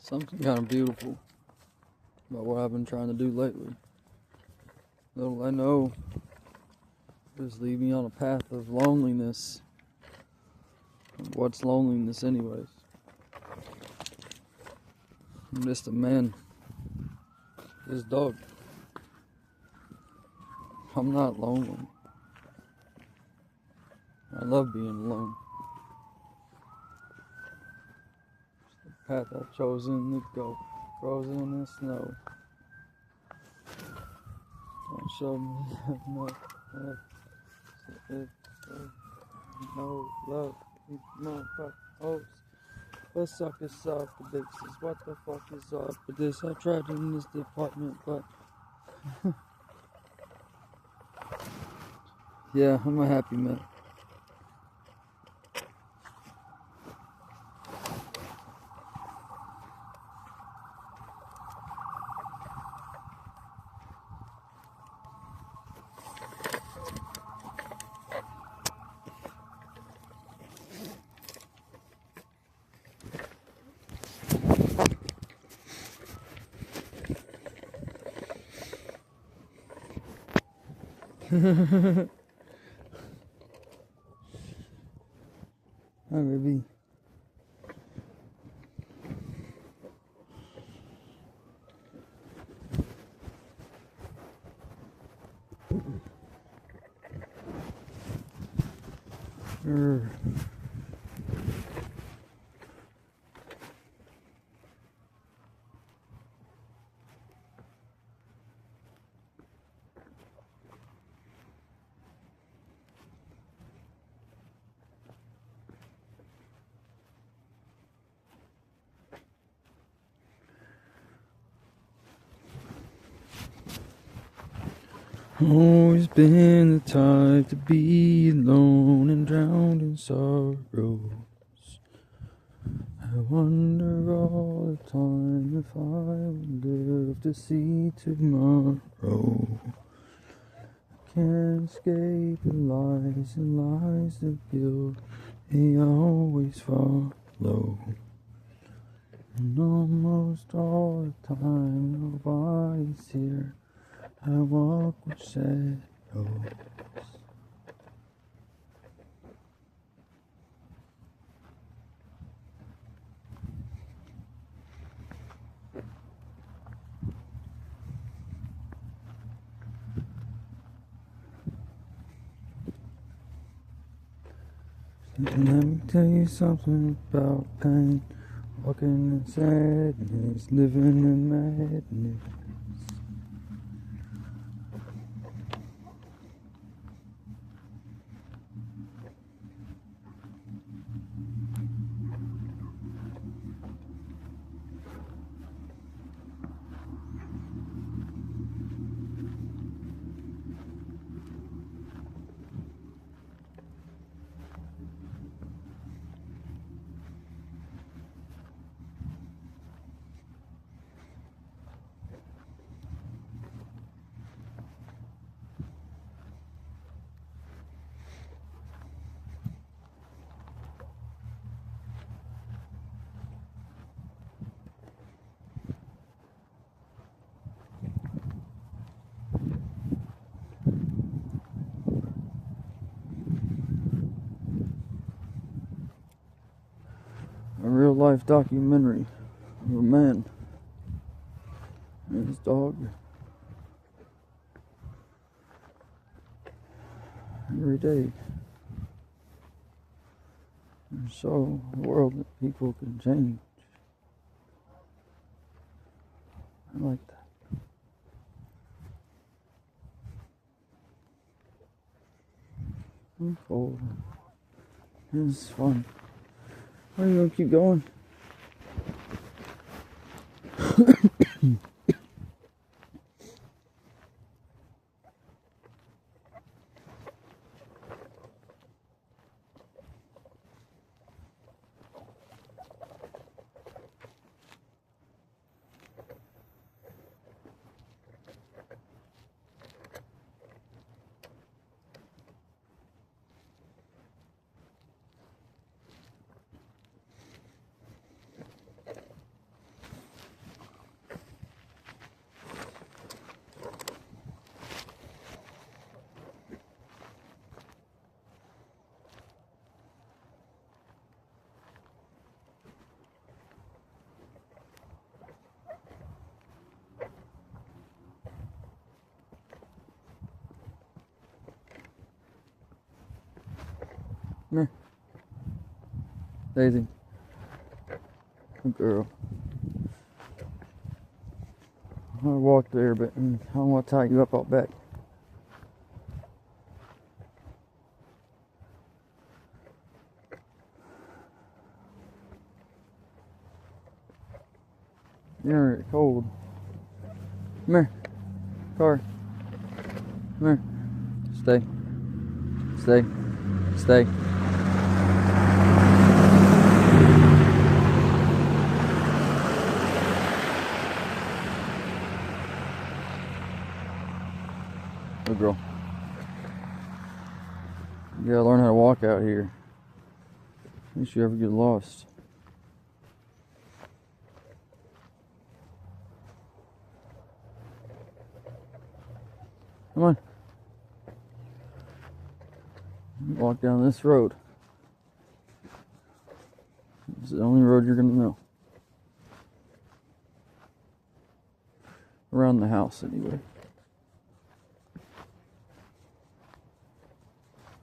Something kind of beautiful about what I've been trying to do lately. Little I know, just lead me on a path of loneliness. What's loneliness, anyways? I'm just a man. This dog. I'm not lonely. I love being alone. It's the path I've chosen to go. Frozen in the snow. Don't show me no love. Motherfucker hopes. But suckers up for this. What the fuck is up with this? I tried in this department, but yeah, I'm a happy man. Hi, baby. Urgh. Always been the type to be alone and drowned in sorrows. I wonder all the time if I would live to see tomorrow. I can't escape the lies and lies of guilt, they always follow. And almost all the time nobody's here, I walk with shadows. Let me tell you something about pain. Walking in sadness, living in madness. A real life documentary of a man and his dog. Every day. And so a world that people can change. I like that. I'm cold. It's fun. Are you gonna keep going? Come here. Daisy. Good girl. I'll walk there, but I don't want to tie you up out back. You're cold. Come here. Car. Come here. Stay. Stay. Stay. Good girl. You gotta learn how to walk out here. In case you ever get lost. Come on. Walk down this road. It's the only road you're gonna know. Around the house, anyway.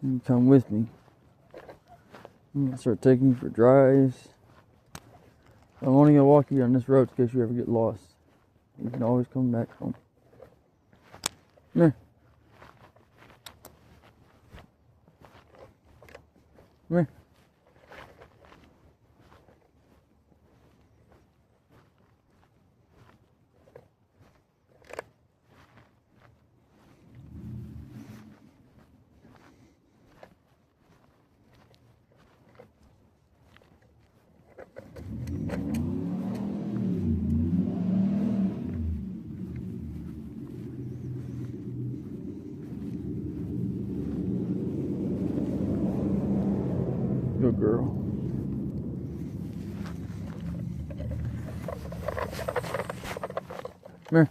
You can come with me. I'm gonna start taking you for drives. I'm only gonna walk you on this road in case you ever get lost. You can always come back home. Come here. Come here. Good girl. Come here.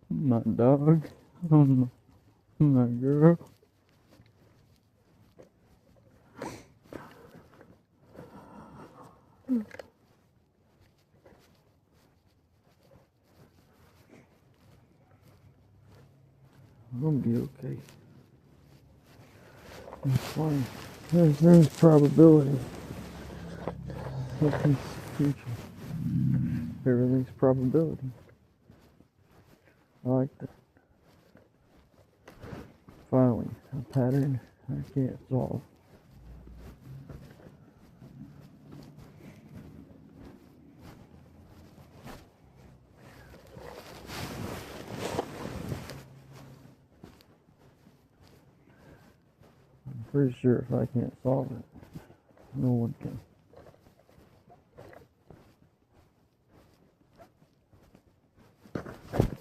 My dog, my girl. I'll be okay. It's fine. There's probability. Something's future. Everything's probability. I like that. Finally, a pattern I can't solve. I'm pretty sure if I can't solve it, no one can.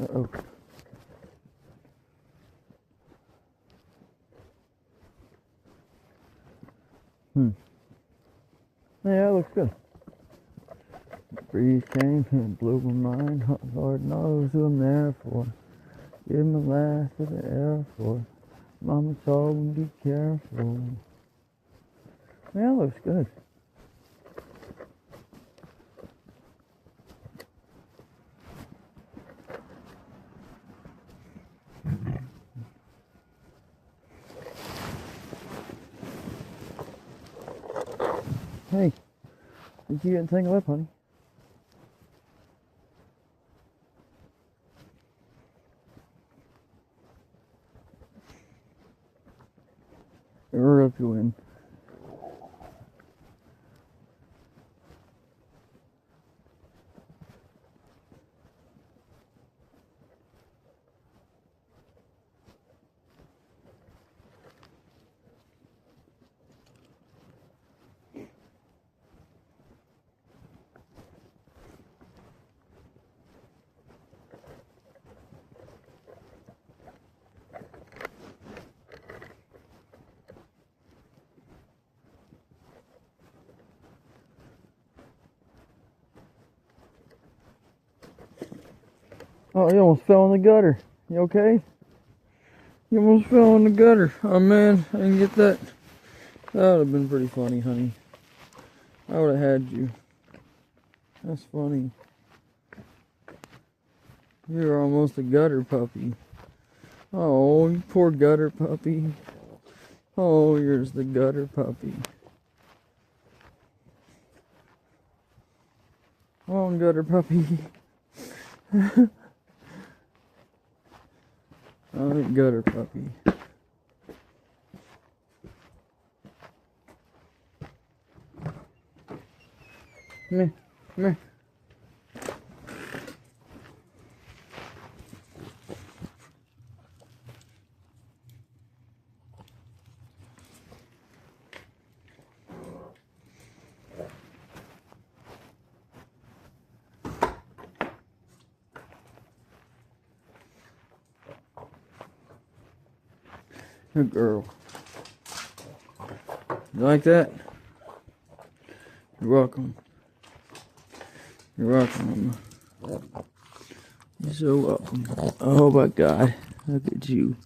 Uh-oh. Yeah, that looks good. The breeze came and blew my mind. Lord knows who I'm there for. Give me a laugh to the air for. Mama told me be careful. Yeah, that looks good. Hey, did you get tangled up, honey? Or up you in. Oh, you almost fell in the gutter. You okay? You almost fell in the gutter. Oh man, I didn't get that. That would have been pretty funny, honey. I would have had you. That's funny. You're almost a gutter puppy. Oh, you poor gutter puppy. Oh, here's the gutter puppy. Come on, gutter puppy. Alright, gutter puppy. Come here. Come here. Good girl. You like that? You're welcome. You're welcome. You're so welcome. Oh my God. Look at you.